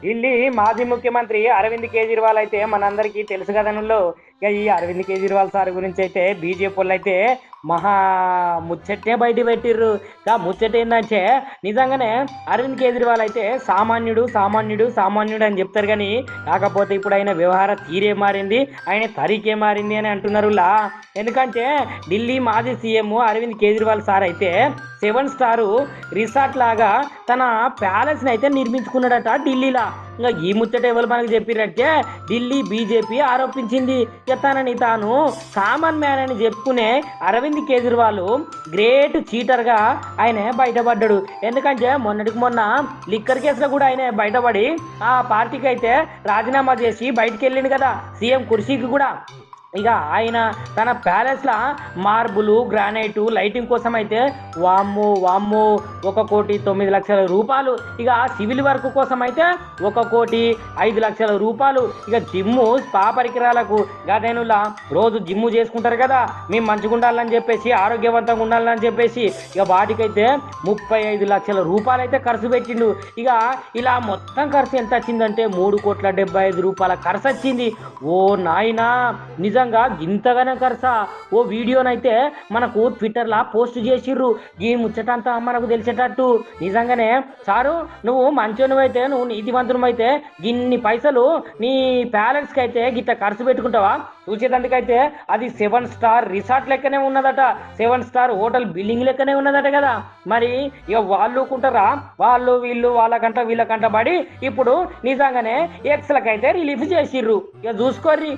ఢిల్లీ మాజీ ముఖ్యమంత్రి అరవింద్ కేజ్రీవాల్ అయితే మనందరికీ తెలుసు కదనుల్లో. ఇక ఈ అరవింద్ కేజ్రీవాల్ సార్ గురించి అయితే బీజేపీ వాళ్ళు అయితే మహా ముచ్చటే బయట పెట్టిర్రు. ఆ ముచ్చట ఏంటంటే నిజంగానే అరవింద్ కేజ్రీవాల్ అయితే సామాన్యుడు సామాన్యుడు సామాన్యుడు అని చెప్తారు, కానీ కాకపోతే ఇప్పుడు ఆయన వ్యవహార తీరే మారింది, ఆయన తరీకే మారింది అని అంటున్నారులా. ఎందుకంటే ఢిల్లీ మాజీ సీఎం అరవింద్ కేజ్రీవాల్ సార్ అయితే 7 స్టార్ రిసార్ట్ లాగా తన ప్యాలెస్ని అయితే నిర్మించుకున్నాడట ఢిల్లీలో. ఇంకా ఈ ముచ్చట ఎవరు మనకు చెప్పినట్టే ఢిల్లీ బీజేపీ ఆరోపించింది. తనని తాను కామన్ మ్యాన్ అని చెప్పుకునే అరవింద్ కేజ్రీవాల్ గ్రేట్ చీటర్గా ఆయన బయటపడ్డాడు. ఎందుకంటే మొన్నటికి మొన్న లిక్కర్ కేసులో కూడా ఆయన బయటపడి ఆ పార్టీకి అయితే రాజీనామా చేసి బయటికి వెళ్ళిండు కదా, సీఎం కుర్చీకి కూడా. ఇక ఆయన తన ప్యాలెస్లో మార్బులు గ్రానైటు లైటింగ్ కోసం అయితే వామ్మో వామ్మో 1,09,00,000 రూపాయలు. ఇక సివిల్ వర్క్ కోసం అయితే 1,05,00,000 రూపాయలు. ఇక జిమ్ము స్పా పరికరాలకు గదేనులా రోజు జిమ్ము చేసుకుంటారు కదా, మేము మంచిగా ఉండాలని చెప్పేసి ఆరోగ్యవంతంగా ఉండాలని చెప్పేసి ఇక వాటికైతే 35,00,000 రూపాయలు అయితే ఖర్చు పెట్టిండు. ఇక ఇలా మొత్తం ఖర్చు ఎంత వచ్చిందంటే 3,75,00,000 ఖర్చు వచ్చింది. ఓ నాయనా, నిజంగా గింతగానే ఖర్చా. ఓ వీడియోనైతే మనకు ట్విట్టర్లో పోస్ట్ చేసిర్రు ఈ ముచ్చటంతా మనకు తెలిసేటట్టు. నిజంగానే సారు, నువ్వు మంచోనివైతే, నువ్వు నీతివంతునివైతే గిన్ని పైసలు నీ ప్యాలెస్కి అయితే గిట్ట ఖర్చు పెట్టుకుంటావా? చూసేదందుకైతే అది 7 స్టార్ రిసార్ట్ లెక్కనే ఉన్నదట, 7 స్టార్ హోటల్ బిల్డింగ్ లెక్కనే ఉన్నదట కదా. మరి ఇక వాళ్ళు కుంటారా, వాళ్ళు వీళ్ళు వాళ్ళకంట వీళ్ళకంట పడి ఇప్పుడు నిజంగానే ఎక్స్లకైతే రిలీఫ్ చేసిర్రు. ఇక చూసుకోర్రి.